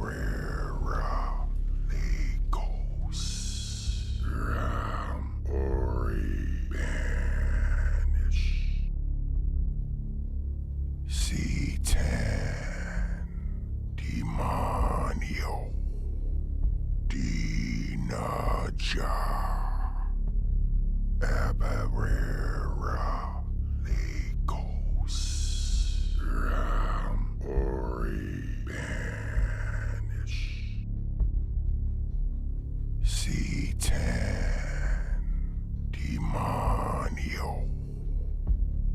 Abarera Legos Ram Ori Banish C10 Demonio Dinaja Abarera Legos Ram Ori Banish C10 Demonio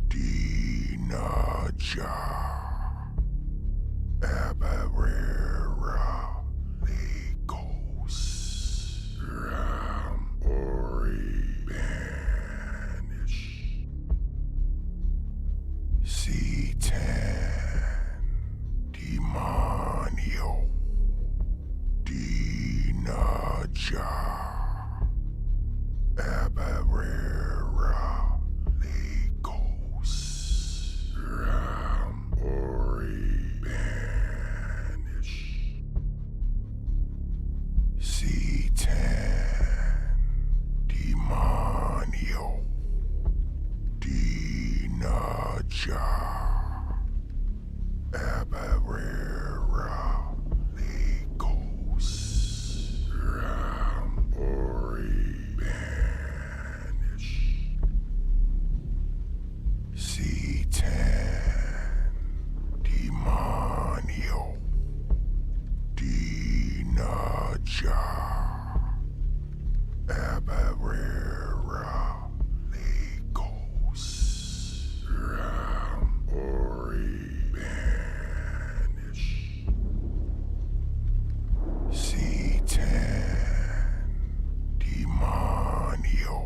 Dinaja Abarera Legos Ram Ori Banish C10 Demonio Dinaja Abarera Legos Ram Ori Banish C10 Demonio Dinaja Abarera Legos Ram Ori Banish C10 Demonio Dinaja Abarera Legos Ram Ori Banish C10 Demonio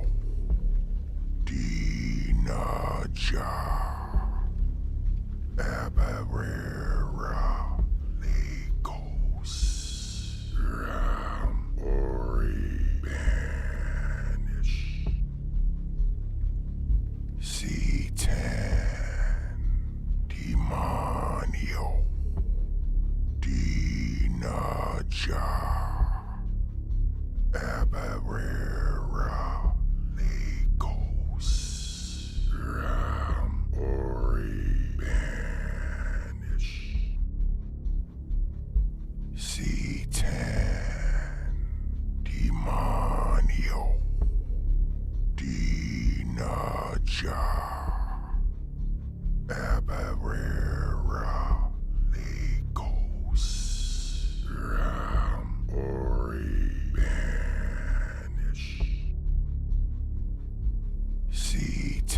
Dinaja Abarera Legos Ram Ori Banish C10 Demonio Dinaja Abarera Legos Ram Ori Banish C10 Demonio Dinaja Abarera Legos Ram Ori Banish C10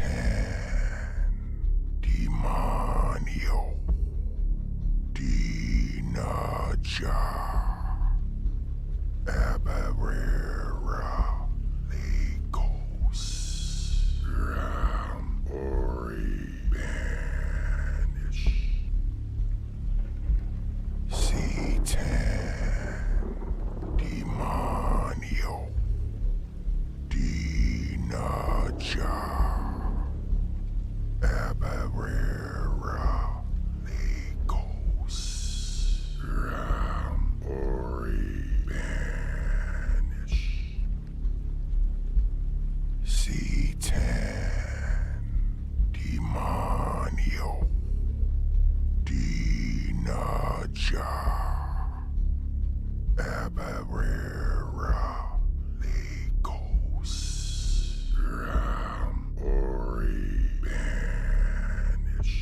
Demonio Dinaja Abarera Legos Ram Ori Banish C10 Demonio Dinaja Abarera Legos Ram Ori Banish C10 Demonio Dinaja Abarera Legos Ram Ori Banish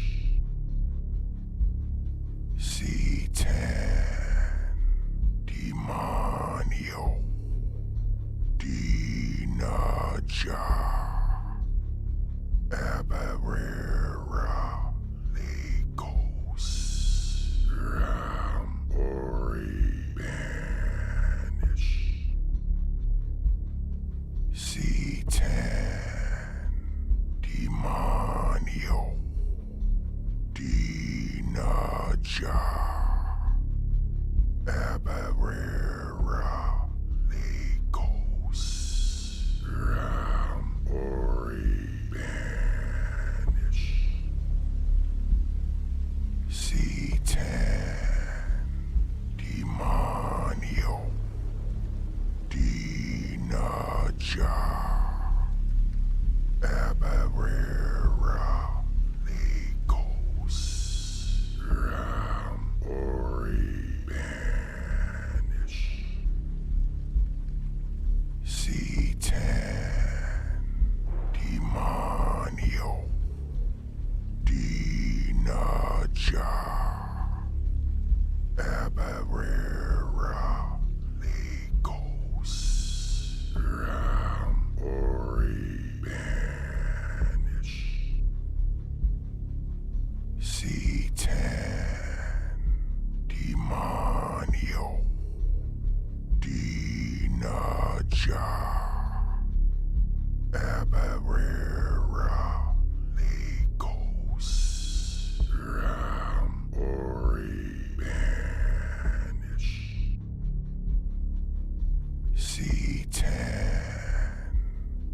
C10 Demonio Dinaja Abarera Legos Ram Abarera Legos Ram Ori Banish C10 Demonio Dinaja Abarera Legos Ram Ori Banish C10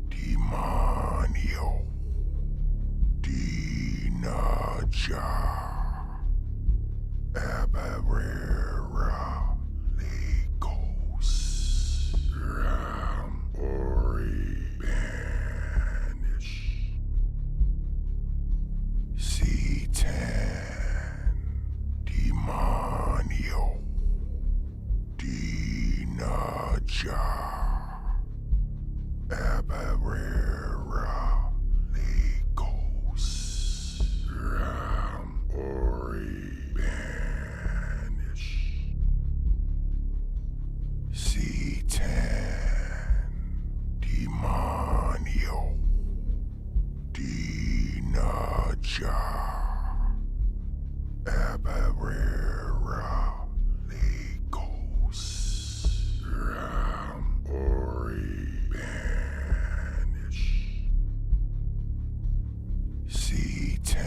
Demonio Dinaja Abarera Legos Ram Ori Banish C10 Demonio Dinaja Abarera Legos Ram Ori Banish C10 Demonio Dinaja Abarera Legos Ram Ori Banish C10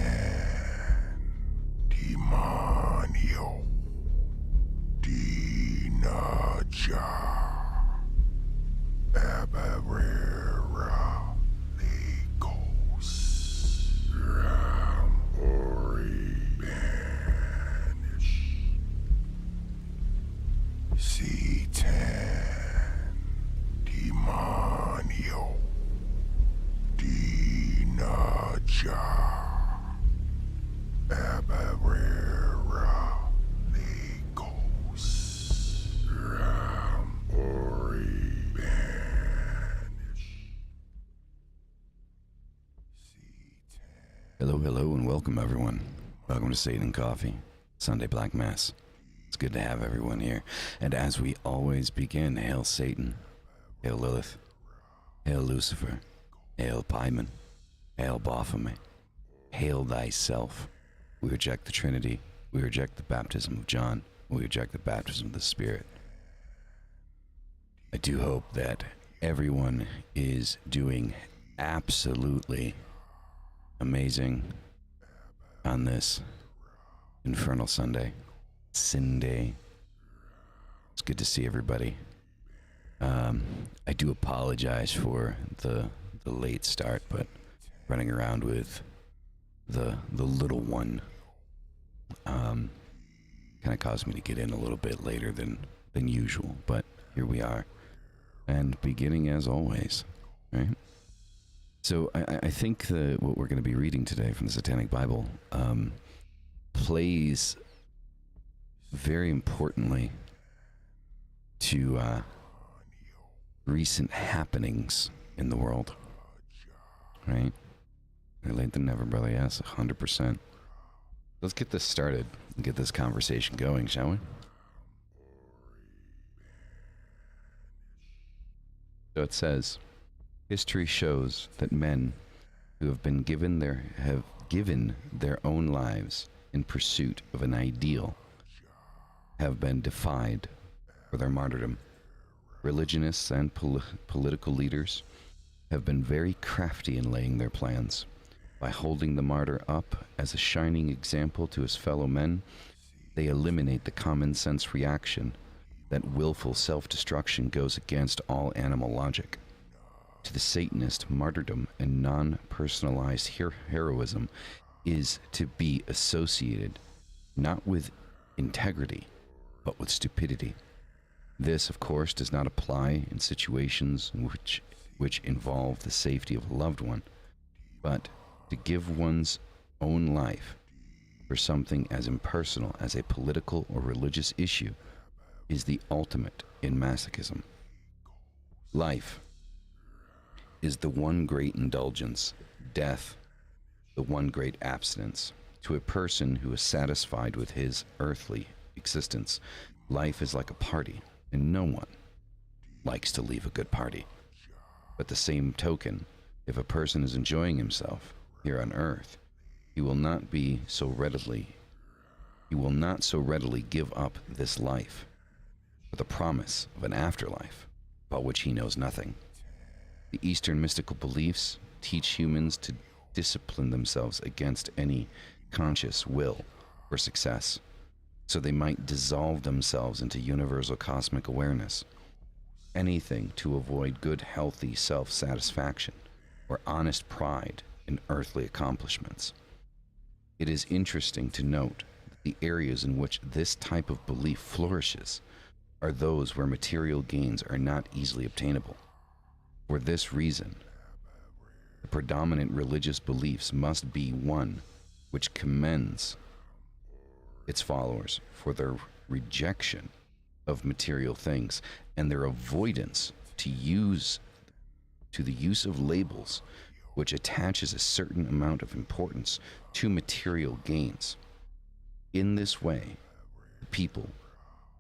Demonio Dinaja Abarera Legos Ram Ori Banish C10 Demonio Dinaja Abarera Legos Ram Ori Banish Hello, and welcome everyone. Welcome to Satan Coffee, Sunday Black Mass. It's good to have everyone here. And as we always begin, hail Satan, hail Lilith, hail Lucifer, hail Pyman, hail Baphomet, hail thyself. We reject the Trinity, we reject the baptism of John, we reject the baptism of the Spirit. I do hope that everyone is doing absolutely amazing on this infernal Sunday, Sin Day. It's good to see everybody. I do apologize for the late start, but running around with the little one kind of caused me to get in a little bit later than usual, but here we are, and beginning as always, right? So I think what we're going to be reading today from the Satanic Bible plays very importantly to recent happenings in the world, right? Better late than never, brother. Yes, 100%. Let's get this started and get this conversation going, shall we? So it says, history shows that men who have given their own lives in pursuit of an ideal have been defied for their martyrdom. Religionists and political leaders have been very crafty in laying their plans. By holding the martyr up as a shining example to his fellow men, they eliminate the common sense reaction that willful self-destruction goes against all animal logic. To the Satanist, martyrdom and non-personalized heroism is to be associated not with integrity, but with stupidity. This, of course, does not apply in situations which involve the safety of a loved one, but to give one's own life for something as impersonal as a political or religious issue is the ultimate in masochism. Life is the one great indulgence, death the one great abstinence. To a person who is satisfied with his earthly existence, life is like a party, and no one likes to leave a good party. But the same token, if a person is enjoying himself here on earth, he will not so readily give up this life for the promise of an afterlife about which he knows nothing. The Eastern mystical beliefs teach humans to discipline themselves against any conscious will for success, so they might dissolve themselves into universal cosmic awareness. Anything to avoid good, healthy self-satisfaction or honest pride in earthly accomplishments. It is interesting to note that the areas in which this type of belief flourishes are those where material gains are not easily obtainable. For this reason, the predominant religious beliefs must be one which commends its followers for their rejection of material things and their avoidance to the use of labels which attaches a certain amount of importance to material gains. In this way, the people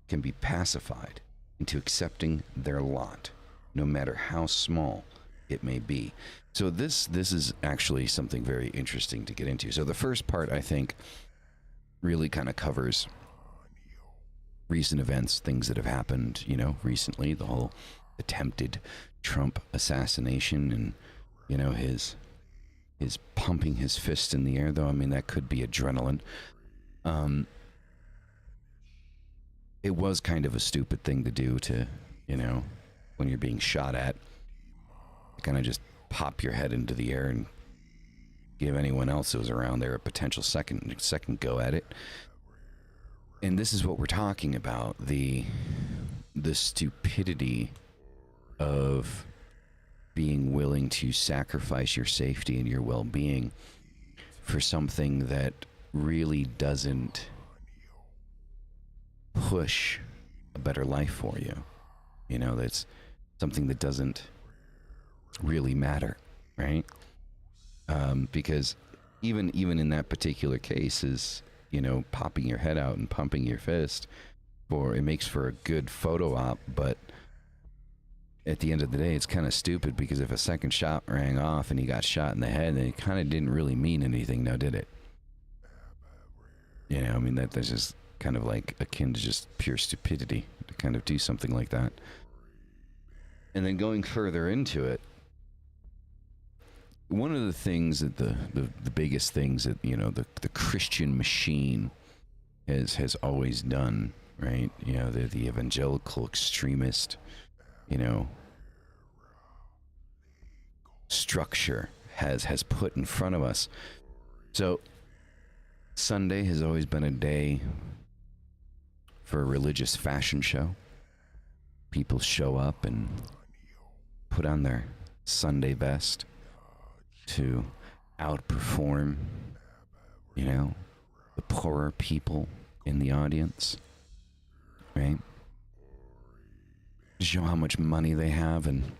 can be pacified into accepting their lot, no matter how small it may be. So this is actually something very interesting to get into. So the first part, I think, really kind of covers recent events, things that have happened, recently, the whole attempted Trump assassination and, his pumping his fist in the air, though. I mean, that could be adrenaline. It was kind of a stupid thing to do to, when you're being shot at, kind of just pop your head into the air and give anyone else who was around there a potential second go at it. And this is what we're talking about, the stupidity of being willing to sacrifice your safety and your well-being for something that really doesn't push a better life for you. That's something that doesn't really matter, right? Because even in that particular case is, popping your head out and pumping your fist it makes for a good photo op, but at the end of the day, it's kind of stupid, because if a second shot rang off and he got shot in the head, then it kind of didn't really mean anything, now did it? I mean, that's just kind of like akin to just pure stupidity to kind of do something like that. And then going further into it, one of the things that the biggest things that, the Christian machine has always done, right? The evangelical extremist, structure has put in front of us. So Sunday has always been a day for a religious fashion show. People show up and put on their Sunday best to outperform, the poorer people in the audience, right? Show how much money they have and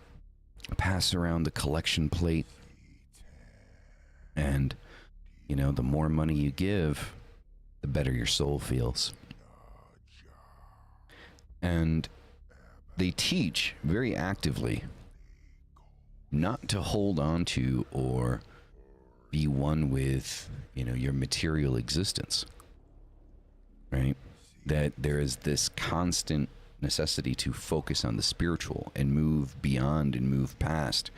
pass around the collection plate. And, the more money you give, the better your soul feels. And they teach very actively not to hold on to or be one with, your material existence, right? That there is this constant necessity to focus on the spiritual and move beyond and move past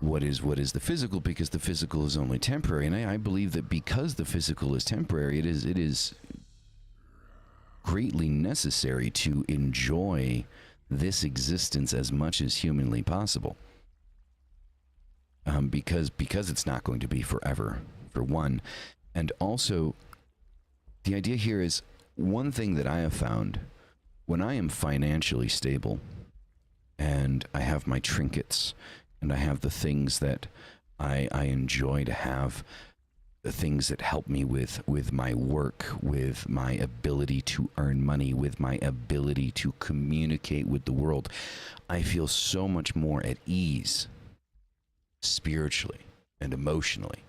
what is the physical, because the physical is only temporary. And I believe that because the physical is temporary, it is greatly necessary to enjoy this existence as much as humanly possible. Because it's not going to be forever, for one. And also, the idea here is, one thing that I have found, when I am financially stable and I have my trinkets and I have the things that I enjoy to have, the things that help me with my work, with my ability to earn money, with my ability to communicate with the world, I feel so much more at ease spiritually and emotionally.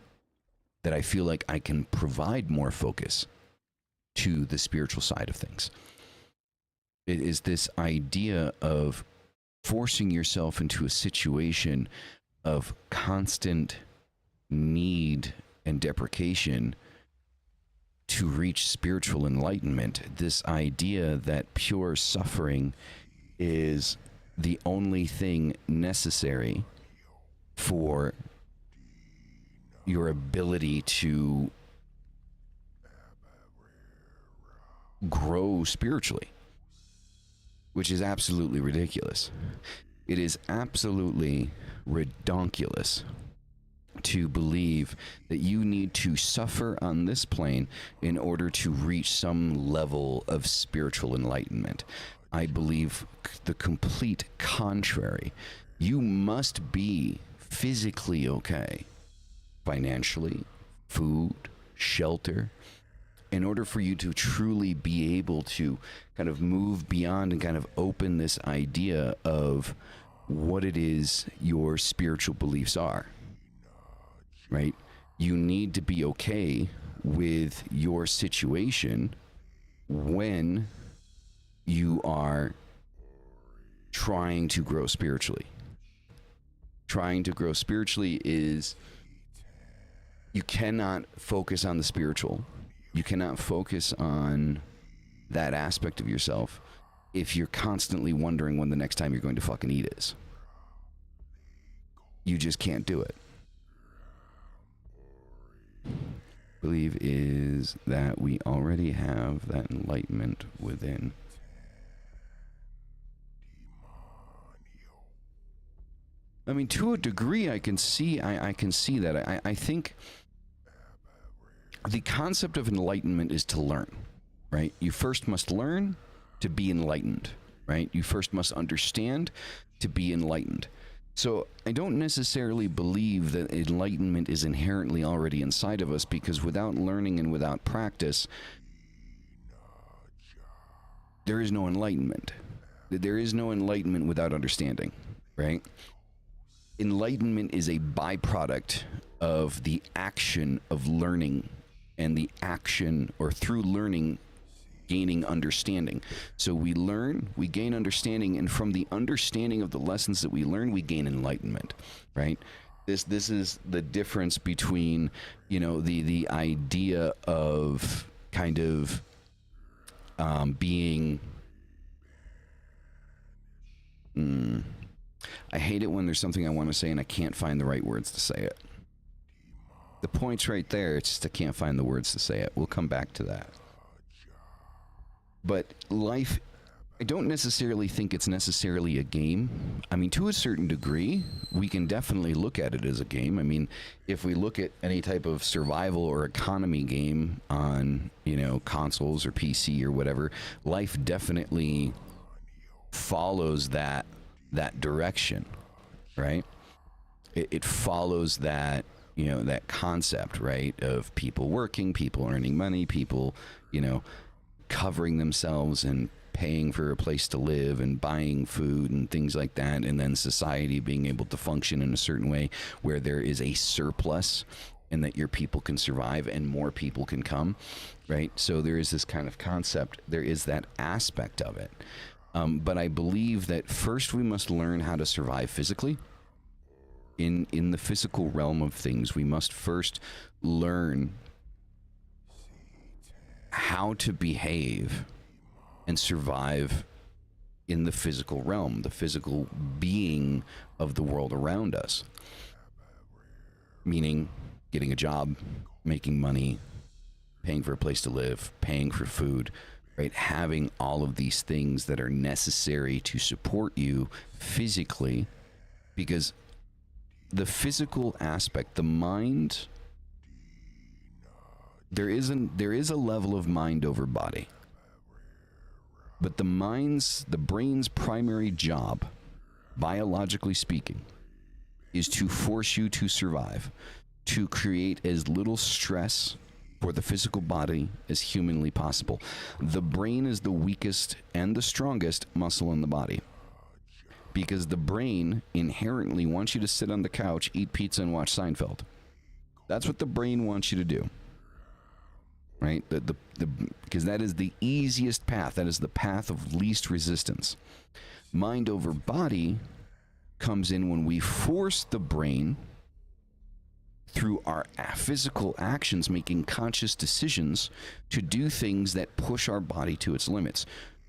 that I feel like I can provide more focus to the spiritual side of things. It is this idea of forcing yourself into a situation of constant need and deprecation to reach spiritual enlightenment. This idea that pure suffering is the only thing necessary for your ability to grow spiritually, which is absolutely ridiculous. It is absolutely redonkulous to believe that you need to suffer on this plane in order to reach some level of spiritual enlightenment. I believe the complete contrary. You must be physically okay, financially, food, shelter, in order for you to truly be able to kind of move beyond and kind of open this idea of what it is your spiritual beliefs are, right? You need to be okay with your situation when you are trying to grow spiritually. Trying to grow spiritually is, you cannot focus on the spiritual. You cannot focus on that aspect of yourself if you're constantly wondering when the next time you're going to fucking eat is. You just can't do it. Believe is that we already have that enlightenment within. I mean, to a degree, I can see that. I think the concept of enlightenment is to learn, right? You first must learn to be enlightened, right? You first must understand to be enlightened. So I don't necessarily believe that enlightenment is inherently already inside of us, because without learning and without practice, there is no enlightenment. There is no enlightenment without understanding, right? Enlightenment is a byproduct of the action of learning, and the action, or through learning, gaining understanding. So we learn, we gain understanding, and from the understanding of the lessons that we learn, we gain enlightenment, right? This is the difference between, you know, the idea of kind of being... I hate it when there's something I want to say and I can't find the right words to say it. The point's right there, it's just I can't find the words to say it. We'll come back to that. But life, I don't necessarily think it's necessarily a game. I mean, to a certain degree, we can definitely look at it as a game. I mean, if we look at any type of survival or economy game on, you know, consoles or PC or whatever, life definitely follows that direction, right? It follows that, you know, that concept, right, of people working, people earning money, people, you know, covering themselves and paying for a place to live and buying food and things like that, and then society being able to function in a certain way where there is a surplus and that your people can survive and more people can come, right? So there is this kind of concept, there is that aspect of it. But I believe that first we must learn how to survive physically. In the physical realm of things, we must first learn how to behave and survive in the physical realm, the physical being of the world around us. Meaning getting a job, making money, paying for a place to live, paying for food, right? Having all of these things that are necessary to support you physically, because the physical aspect, the mind, there is a level of mind over body. But the brain's primary job, biologically speaking, is to force you to survive, to create as little stress for the physical body as humanly possible. The brain is the weakest and the strongest muscle in the body, because the brain inherently wants you to sit on the couch, eat pizza, and watch Seinfeld. That's what the brain wants you to do. Right? Because that is the easiest path. That is the path of least resistance. Mind over body comes in when we force the brain through our physical actions, making conscious decisions to do things that push our body to its limits.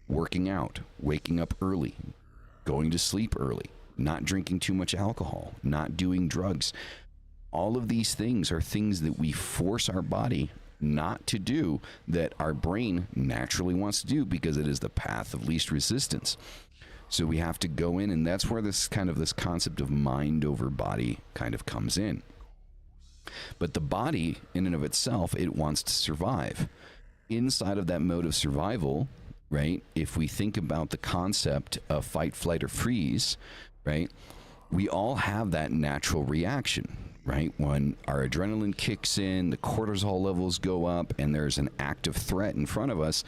Working out, waking up early, going to sleep early, not drinking too much alcohol, not doing drugs. All of these things are things that we force our body not to do, that our brain naturally wants to do because it is the path of least resistance. So we have to go in, and that's where this concept of mind over body kind of comes in. But the body, in and of itself, it wants to survive. Inside of that mode of survival, right, if we think about the concept of fight, flight, or freeze, right, we all have that natural reaction, right? When our adrenaline kicks in, the cortisol levels go up, and there's an active threat in front of us,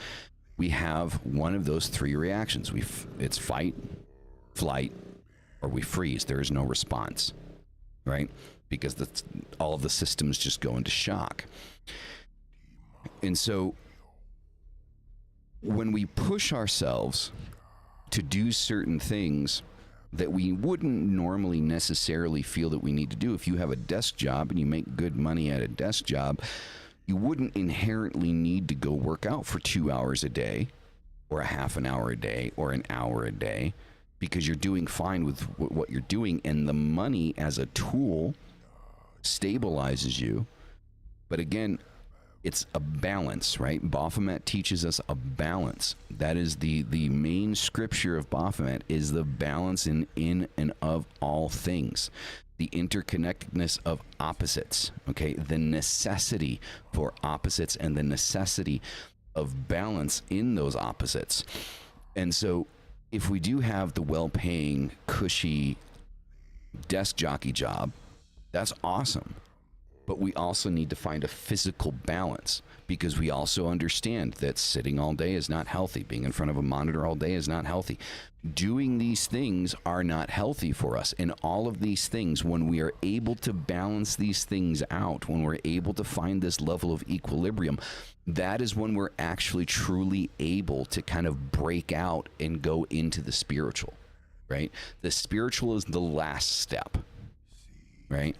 we have one of those three reactions. It's fight, flight, or we freeze. There is no response, right? Because all of the systems just go into shock. And so when we push ourselves to do certain things that we wouldn't normally necessarily feel that we need to do, if you have a desk job and you make good money at a desk job, you wouldn't inherently need to go work out for 2 hours a day or a half an hour a day or an hour a day, because you're doing fine with what you're doing, and the money as a tool stabilizes you. But again, it's a balance, right? Baphomet teaches us a balance. That is the main scripture of Baphomet, is the balance in and of all things. The interconnectedness of opposites, okay? The necessity for opposites and the necessity of balance in those opposites. And so if we do have the well-paying, cushy desk jockey job, that's awesome. But we also need to find a physical balance, because we also understand that sitting all day is not healthy. Being in front of a monitor all day is not healthy. Doing these things are not healthy for us. And all of these things, when we are able to balance these things out, when we're able to find this level of equilibrium, that is when we're actually truly able to kind of break out and go into the spiritual, right? The spiritual is the last step, right?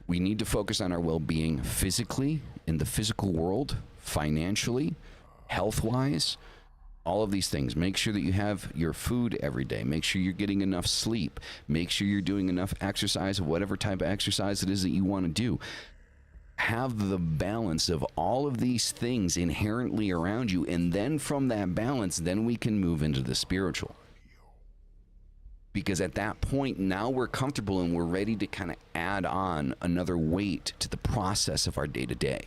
We need to focus on our well-being physically, in the physical world, financially, health-wise, all of these things. Make sure that you have your food every day. Make sure you're getting enough sleep. Make sure you're doing enough exercise, whatever type of exercise it is that you want to do. Have the balance of all of these things inherently around you, and then from that balance, then we can move into the spiritual. Because at that point, now we're comfortable and we're ready to kind of add on another weight to the process of our day-to-day.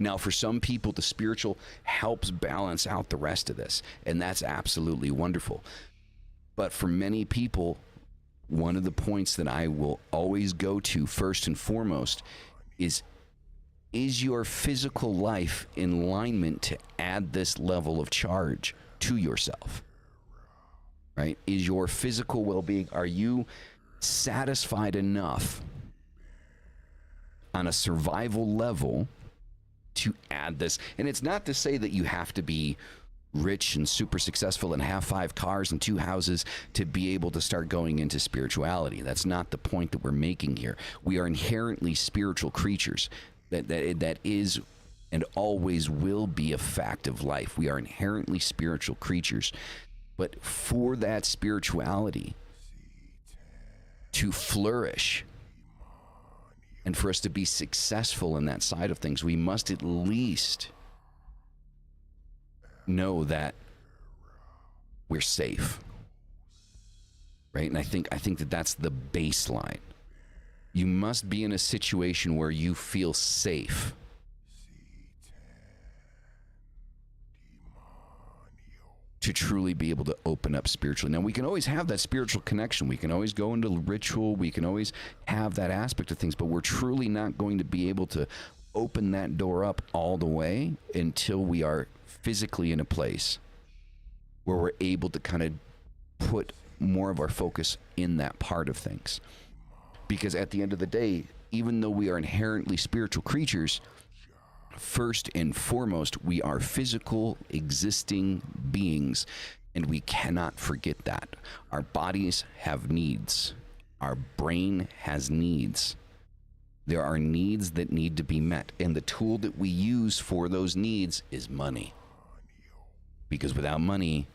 Now, for some people, the spiritual helps balance out the rest of this, and that's absolutely wonderful. But for many people, one of the points that I will always go to first and foremost is your physical life in alignment to add this level of charge to yourself? Right? Is your physical well-being, are you satisfied enough on a survival level to add this? And it's not to say that you have to be rich and super successful and have 5 cars and 2 houses to be able to start going into spirituality. That's not the point that we're making here. We are inherently spiritual creatures. That is and always will be a fact of life. We are inherently spiritual creatures. But for that spirituality to flourish and for us to be successful in that side of things, we must at least know that we're safe, right? And I think that that's the baseline. You must be in a situation where you feel safe. To truly be able to open up spiritually. Now, we can always have that spiritual connection. We can always go into ritual. We can always have that aspect of things, but we're truly not going to be able to open that door up all the way until we are physically in a place where we're able to kind of put more of our focus in that part of things. Because at the end of the day, even though we are inherently spiritual creatures, first and foremost, we are physical, existing beings, and we cannot forget that. Our bodies have needs. Our brain has needs. There are needs that need to be met, and the tool that we use for those needs is money. Because without money,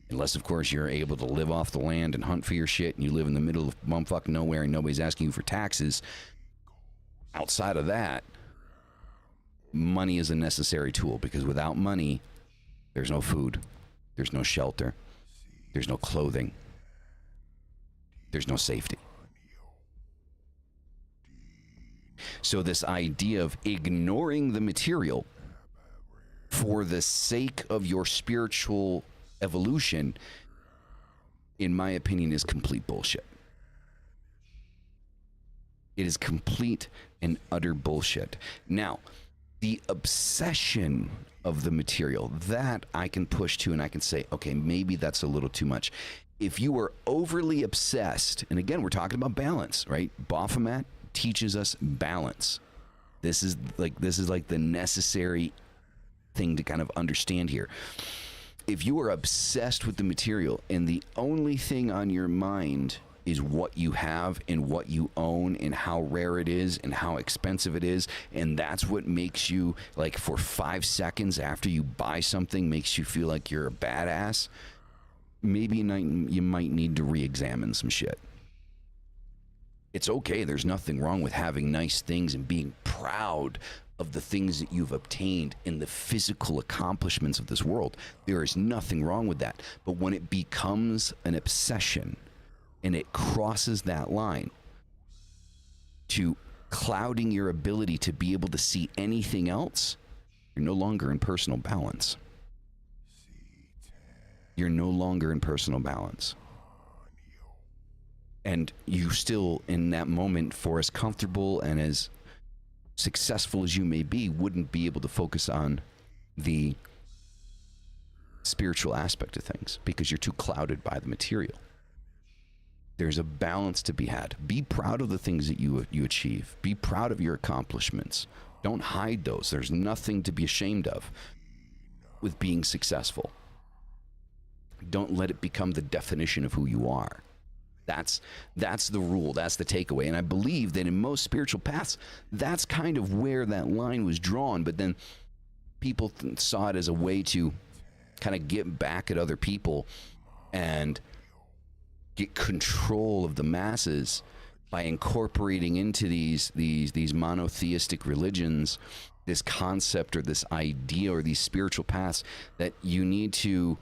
unless, of course, you're able to live off the land and hunt for your shit, and you live in the middle of bumfuck nowhere and nobody's asking you for taxes, outside of that, money is a necessary tool, because without money, there's no food, there's no shelter, there's no clothing, there's no safety. So this idea of ignoring the material for the sake of your spiritual evolution, in my opinion, is complete bullshit. It is complete and utter bullshit. Now, the obsession of the material, that I can push to, and I can say, okay, maybe that's a little too much. If you are overly obsessed, and again, we're talking about balance, right? Baphomet teaches us balance. This is like the necessary thing to kind of understand here. If you are obsessed with the material and the only thing on your mind is what you have and what you own and how rare it is and how expensive it is, and that's what makes you, like, for 5 seconds after you buy something, makes you feel like you're a badass, maybe you might need to re-examine some shit. It's okay. There's nothing wrong with having nice things and being proud of the things that you've obtained in the physical accomplishments of this world. There is nothing wrong with that. But when it becomes an obsession and it crosses that line to clouding your ability to be able to see anything else, you're no longer in personal balance. You're no longer in personal balance. And you still, in that moment, for as comfortable and as successful as you may be, wouldn't be able to focus on the spiritual aspect of things because you're too clouded by the material. There's a balance to be had. Be proud of the things that you achieve. Be proud of your accomplishments. Don't hide those. There's nothing to be ashamed of with being successful. Don't let it become the definition of who you are. That's the rule. That's the takeaway. And I believe that in most spiritual paths, that's kind of where that line was drawn. But then people saw it as a way to kind of get back at other people and get control of the masses by incorporating into these monotheistic religions this concept or this idea or these spiritual paths that you need to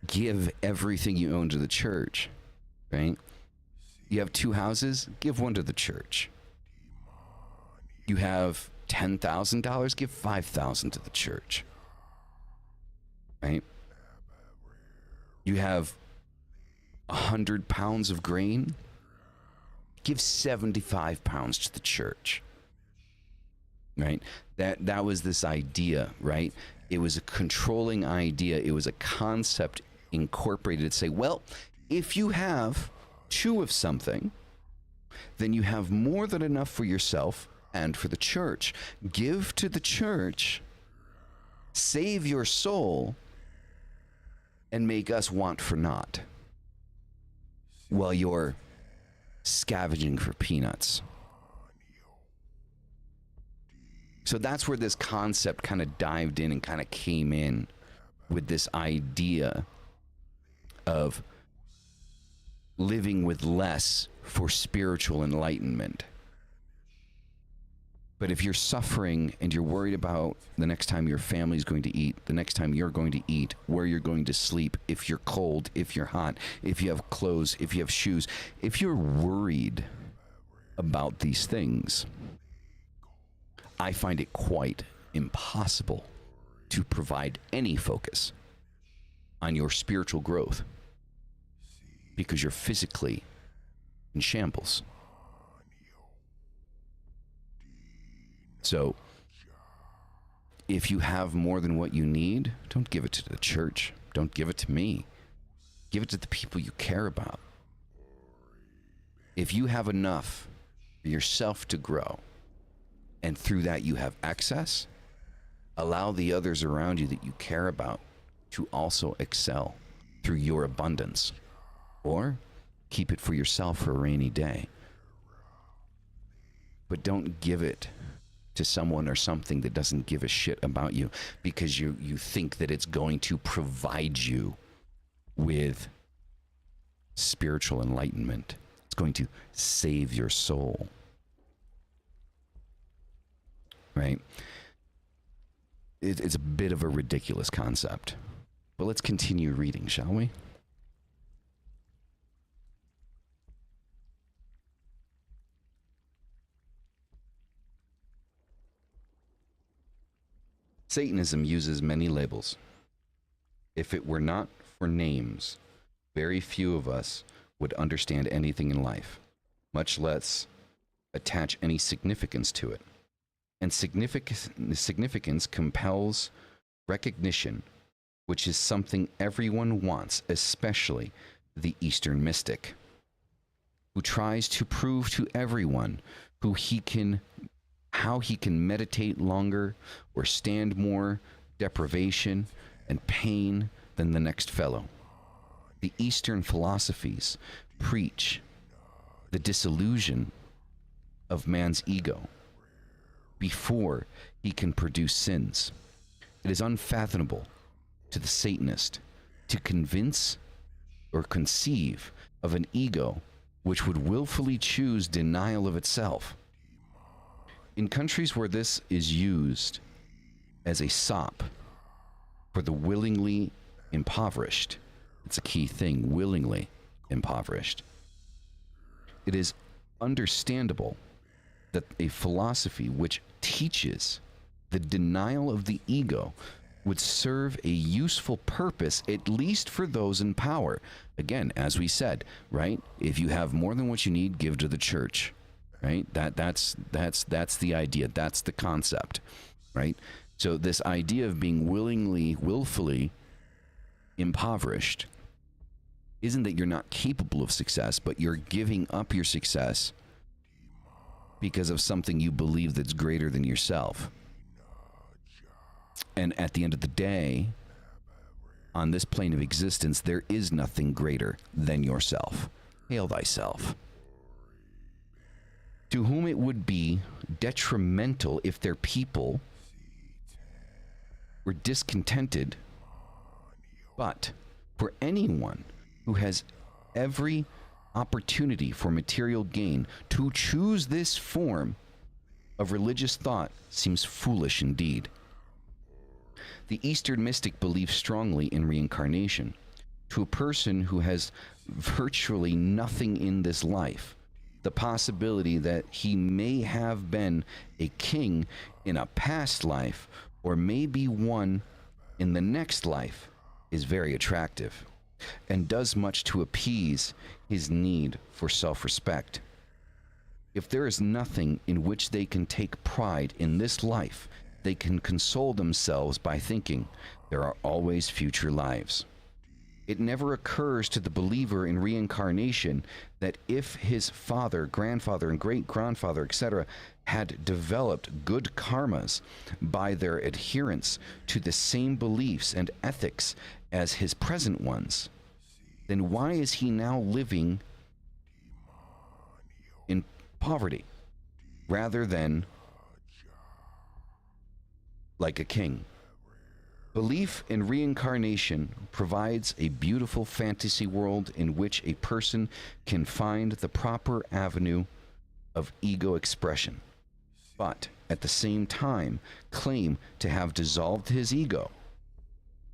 give everything you own to the church. Right? You have 2 houses, give one to the church. You have $10,000, give $5,000 to the church. Right? You have 100 pounds of grain, give 75 pounds to the church. Right? That was this idea, right? It was a controlling idea. It was a concept incorporated to say, well, if you have 2 of something, then you have more than enough for yourself and for the church. Give to the church, save your soul, and make us want for naught while you're scavenging for peanuts. So that's where this concept kind of dived in and kind of came in with this idea of living with less for spiritual enlightenment. But if you're suffering and you're worried about the next time your family's going to eat, the next time you're going to eat, where you're going to sleep, if you're cold, if you're hot, if you have clothes, if you have shoes, if you're worried about these things, I find it quite impossible to provide any focus on your spiritual growth, because you're physically in shambles. So, if you have more than what you need, don't give it to the church. Don't give it to me. Give it to the people you care about. If you have enough for yourself to grow. And through that, you have access. Allow the others around you that you care about to also excel through your abundance. Or keep it for yourself for a rainy day. But don't give it to someone or something that doesn't give a shit about you because you think that it's going to provide you with spiritual enlightenment. It's going to save your soul. Right? It's a bit of a ridiculous concept. But let's continue reading, shall we? Satanism uses many labels. If it were not for names, very few of us would understand anything in life, much less attach any significance to it. And significance compels recognition, which is something everyone wants, especially the Eastern mystic, who tries to prove to everyone how he can meditate longer or stand more deprivation and pain than the next fellow. The Eastern philosophies preach the disillusion of man's ego before he can produce sins. It is unfathomable to the Satanist to convince or conceive of an ego which would willfully choose denial of itself. In countries where this is used as a sop for the willingly impoverished, it's a key thing, willingly impoverished, it is understandable that a philosophy which teaches the denial of the ego would serve a useful purpose, at least for those in power. Again, as we said, right? If you have more than what you need, give to the church, right? That's the idea. That's the concept, right? So this idea of being willfully impoverished isn't that you're not capable of success, but you're giving up your success because of something you believe that's greater than yourself. And at the end of the day, on this plane of existence, there is nothing greater than yourself. Hail thyself. To whom it would be detrimental if their people were discontented, but for anyone who has every opportunity for material gain to choose this form of religious thought seems foolish indeed. The Eastern mystic believes strongly in reincarnation. To a person who has virtually nothing in this life, the possibility that he may have been a king in a past life or maybe one in the next life is very attractive and does much to appease his need for self-respect. If there is nothing in which they can take pride in this life, they can console themselves by thinking there are always future lives. It never occurs to the believer in reincarnation that if his father, grandfather, and great-grandfather, etc., had developed good karmas by their adherence to the same beliefs and ethics as his present ones, then why is he now living in poverty rather than like a king? Belief in reincarnation provides a beautiful fantasy world in which a person can find the proper avenue of ego expression, but at the same time claim to have dissolved his ego.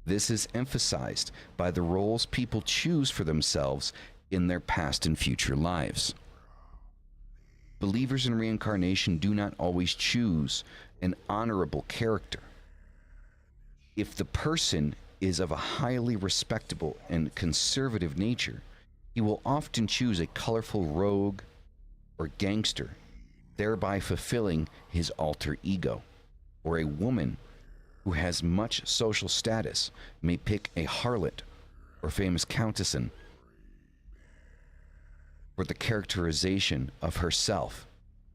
This is emphasized by the roles people choose for themselves in their past and future lives. Believers in reincarnation do not always choose an honorable character. If the person is of a highly respectable and conservative nature, he will often choose a colorful rogue or gangster, thereby fulfilling his alter ego. Or a woman who has much social status may pick a harlot or famous countessan for the characterization of herself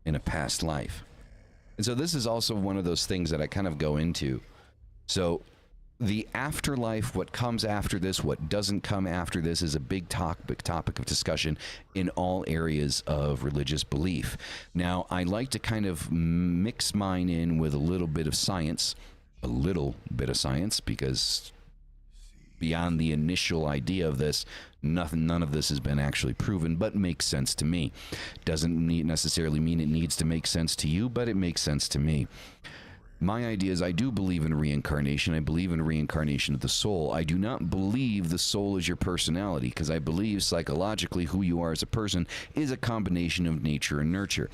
in a past life. And so this is also one of those things that I kind of go into. So the afterlife, what comes after this, what doesn't come after this, is a big topic of discussion in all areas of religious belief. Now, I like to kind of mix mine in with a little bit of science, because beyond the initial idea of this, none of this has been actually proven, but makes sense to me. Doesn't necessarily mean it needs to make sense to you, but it makes sense to me. My idea is I do believe in reincarnation. I believe in reincarnation of the soul. I do not believe the soul is your personality, because I believe psychologically who you are as a person is a combination of nature and nurture.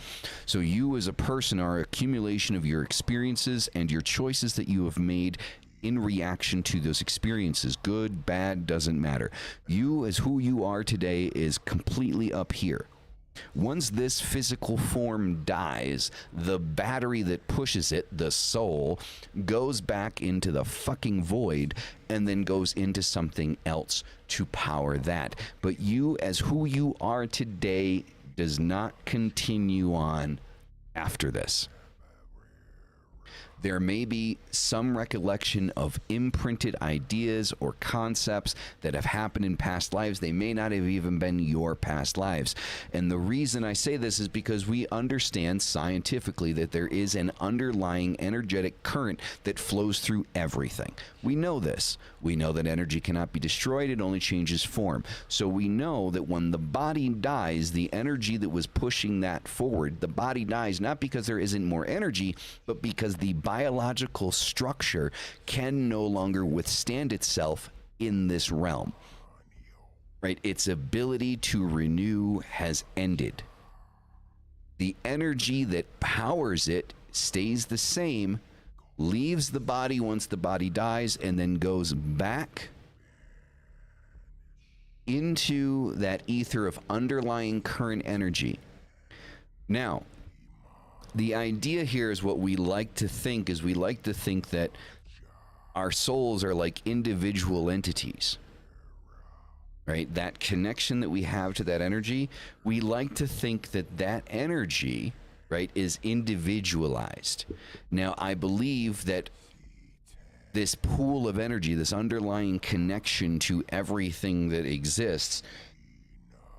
So you as a person are an accumulation of your experiences and your choices that you have made in reaction to those experiences. Good, bad, doesn't matter. You as who you are today is completely up here. Once this physical form dies, the battery that pushes it, the soul, goes back into the fucking void and then goes into something else to power that. But you, as who you are today, does not continue on after this. There may be some recollection of imprinted ideas or concepts that have happened in past lives. They may not have even been your past lives. And the reason I say this is because we understand scientifically that there is an underlying energetic current that flows through everything. We know this. We know that energy cannot be destroyed. It only changes form. So we know that when the body dies, the energy that was pushing that forward, the body dies not because there isn't more energy, but because the biological structure can no longer withstand itself in this realm. Right? Its ability to renew has ended. The energy that powers it stays the same, leaves the body once the body dies, and then goes back into that ether of underlying current energy. Now, the idea here is what we like to think is we like to think that our souls are like individual entities, right? That connection that we have to that energy, we like to think that that energy, right, is individualized. Now, I believe that this pool of energy, this underlying connection to everything that exists,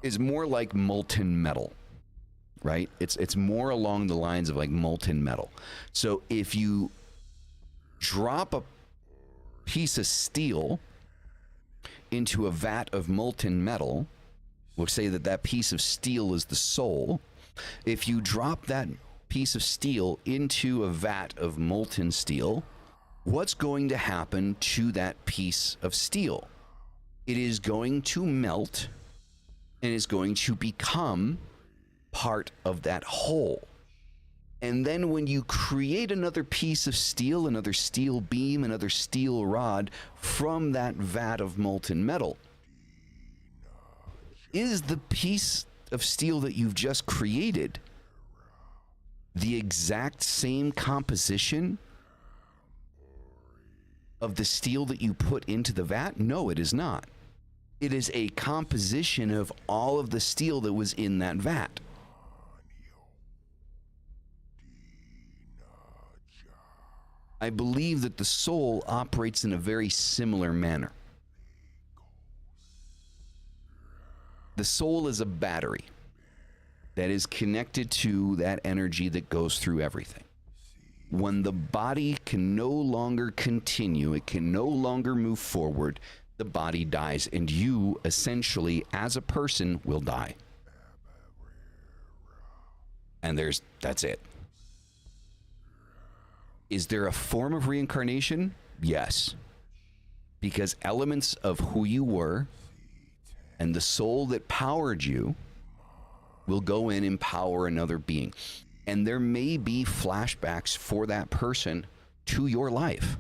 is more like molten metal. Right? It's more along the lines of like molten metal. So if you drop a piece of steel into a vat of molten metal, we'll say that that piece of steel is the soul. If you drop that piece of steel into a vat of molten steel, what's going to happen to that piece of steel? It is going to melt and is going to become part of that whole. And then when you create another piece of steel, another steel beam, another steel rod from that vat of molten metal, is the piece of steel that you've just created the exact same composition of the steel that you put into the vat? No, it is not. It is a composition of all of the steel that was in that vat. I believe that the soul operates in a very similar manner. The soul is a battery that is connected to that energy that goes through everything. When the body can no longer continue, it can no longer move forward, the body dies, and you essentially, as a person, will die. And that's it. Is there a form of reincarnation? Yes. Because elements of who you were and the soul that powered you will go in and power another being. And there may be flashbacks for that person to your life.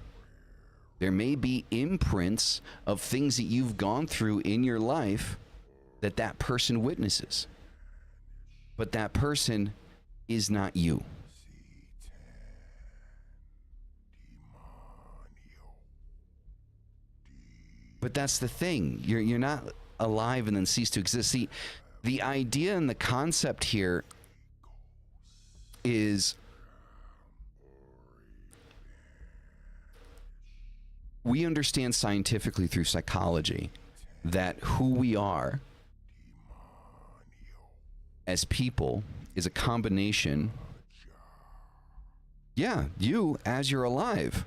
There may be imprints of things that you've gone through in your life that that person witnesses. But that person is not you. But that's the thing. You're not alive and then cease to exist. See, the idea and the concept here is we understand scientifically through psychology that who we are as people is a combination. Yeah, you as you're alive.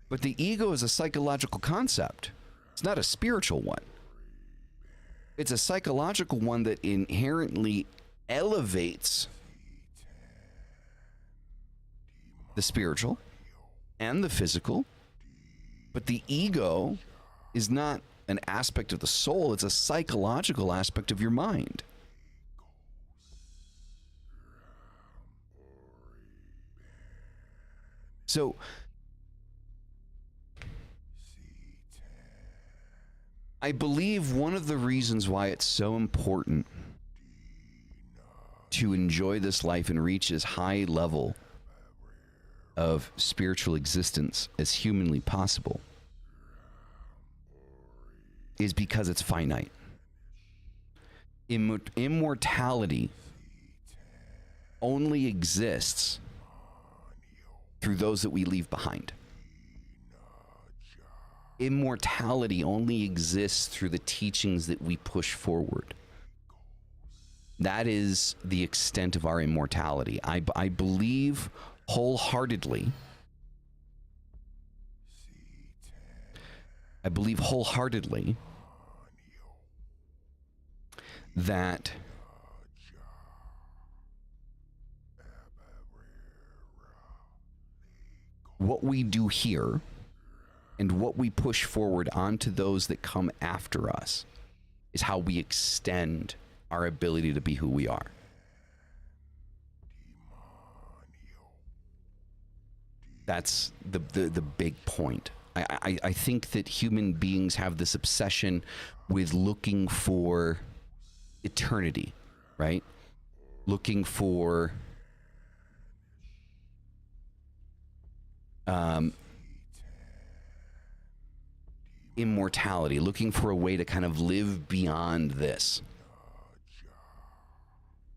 But the ego is a psychological concept. It's not a spiritual one. It's a psychological one that inherently elevates the spiritual and the physical. But the ego is not an aspect of the soul, it's a psychological aspect of your mind. So, I believe one of the reasons why it's so important to enjoy this life and reach as high level of spiritual existence as humanly possible is because it's finite. Immortality only exists through those that we leave behind. Immortality only exists through the teachings that we push forward. That is the extent of our immortality. I believe wholeheartedly. I believe wholeheartedly that what we do here and what we push forward onto those that come after us is how we extend our ability to be who we are. That's the big point. I think that human beings have this obsession with looking for eternity, right? Looking for immortality, looking for a way to kind of live beyond this.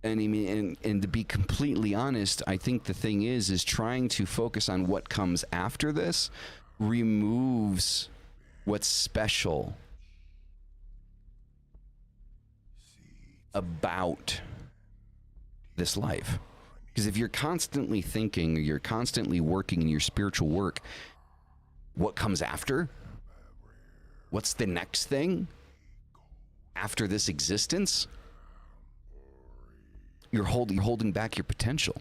And I mean, and to be completely honest, I think the thing is trying to focus on what comes after this removes what's special about this life. Because if you're constantly thinking, or you're constantly working in your spiritual work, what comes after? What's the next thing after this existence? You're holding back your potential.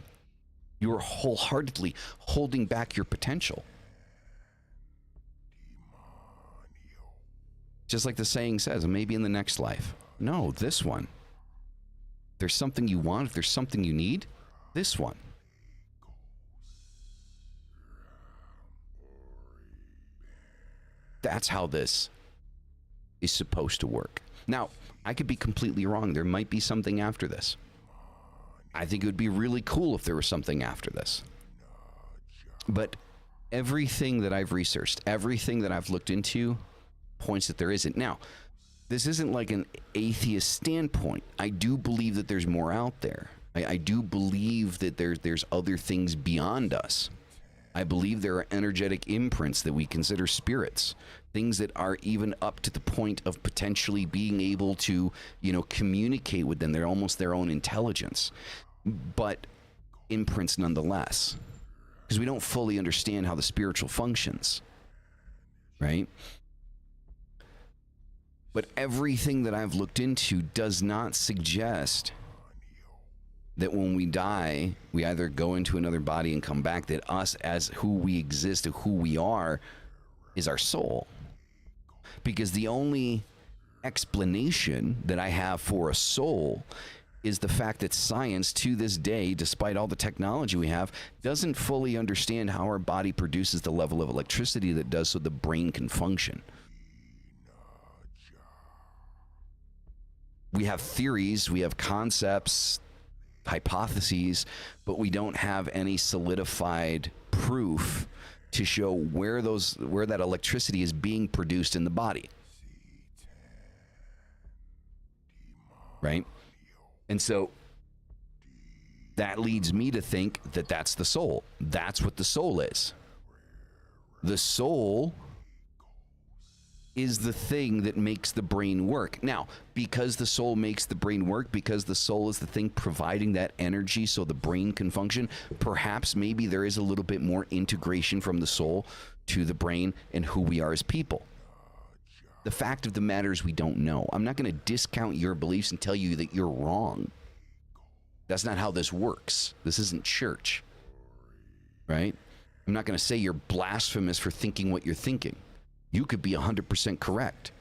You're wholeheartedly holding back your potential. Just like the saying says, maybe in the next life. No, this one. If there's something you want, if there's something you need, this one. That's how this is supposed to work. Now, I could be completely wrong. There might be something after this. I think it would be really cool if there was something after this. But everything that I've researched, everything that I've looked into points that there isn't. Now, this isn't like an atheist standpoint. I do believe that there's more out there. I do believe that there's other things beyond us. I believe there are energetic imprints that we consider spirits, things that are even up to the point of potentially being able to, communicate with them. They're almost their own intelligence, but imprints nonetheless, because we don't fully understand how the spiritual functions, right? But everything that I've looked into does not suggest that when we die, we either go into another body and come back, that us as who we exist, who we are, is our soul. Because the only explanation that I have for a soul is the fact that science, to this day, despite all the technology we have, doesn't fully understand how our body produces the level of electricity that does so the brain can function. We have theories, we have concepts, hypotheses, but we don't have any solidified proof to show where that electricity is being produced in the body. Right? And so That leads me to think that that's the soul. That's what the soul is. The soul is the thing that makes the brain work. Now, because the soul makes the brain work, because the soul is the thing providing that energy so the brain can function, perhaps maybe there is a little bit more integration from the soul to the brain and who we are as people. The fact of the matter is we don't know. I'm not going to discount your beliefs and tell you that you're wrong. That's not how this works. This isn't church, right? I'm not going to say you're blasphemous for thinking what you're thinking. You could be 100% correct.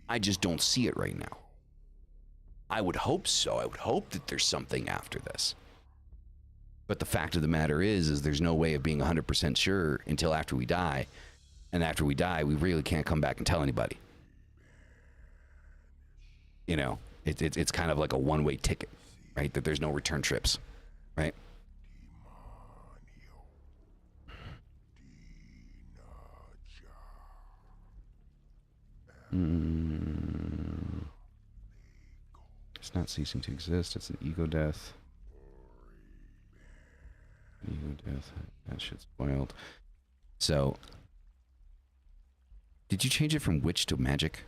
I just don't see it right now. I would hope so. I would hope that there's something after this. But the fact of the matter is there's no way of being 100% sure until after we die. And after we die, we really can't come back and tell anybody. You know, it's kind of like a one-way ticket, right? That there's no return trips, right? It's not ceasing to exist. It's an ego death. Ego death. That shit's spoiled. So, did you change it from witch to magic?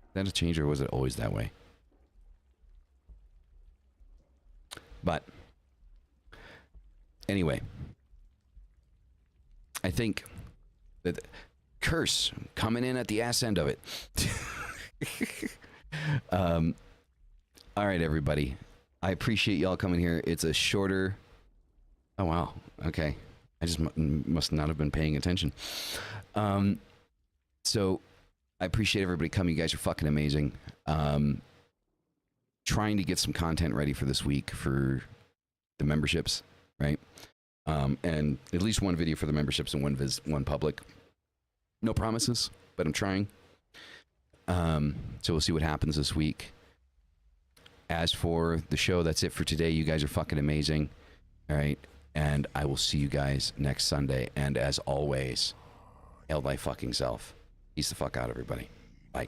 Is that a change, or was it always that way? But anyway, I think that curse coming in at the ass end of it. All right, everybody. I appreciate y'all coming here. It's a shorter. Oh wow. Okay. I just must not have been paying attention. So I appreciate everybody coming. You guys are fucking amazing. Trying to get some content ready for this week for the memberships, right? And at least one video for the memberships and one public. No promises, but I'm trying. So we'll see what happens this week. As for the show, that's it for today. You guys are fucking amazing. All right. And I will see you guys next Sunday. And as always, hail thy fucking self. Peace the fuck out, everybody. Bye.